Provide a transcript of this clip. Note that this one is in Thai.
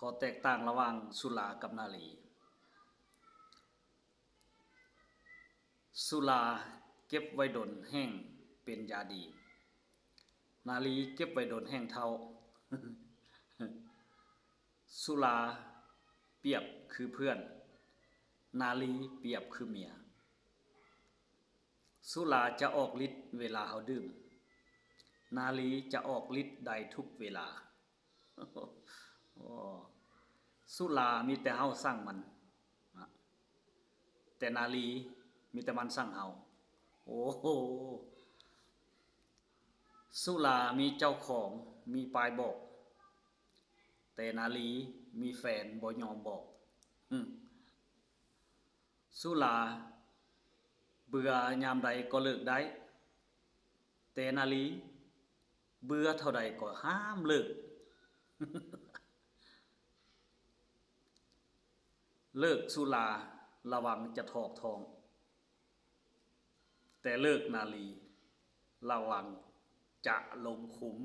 ข้อแตกต่างระหว่างสุรากับนารีสุราเก็บไว้ดนแห้งเป็นยาดีนารีเก็บไว้ดนแห้งเท่า สุราเปรียบคือเพื่อนนารีเปรียบคือเมียสุราจะออกฤทธิ์เวลาเฮาดื่มนารีจะออกฤทธิ์ได้ทุกเวลา สุรามีแต่เฮาสั่งมันแต่นารีมีแต่มันสั่งเฮาโอ้โหสุรามีเจ้าของมีปลายบอกแต่นารีมีแฟนบ่ยอมบอกสุราเบื่อยามใดก็เลิกได้แต่นารีเบื่อเท่าใดก็ห้ามเลิกเลิกสุราระวังจะถอกทองแต่เลิกนารีระวังจะลงขุม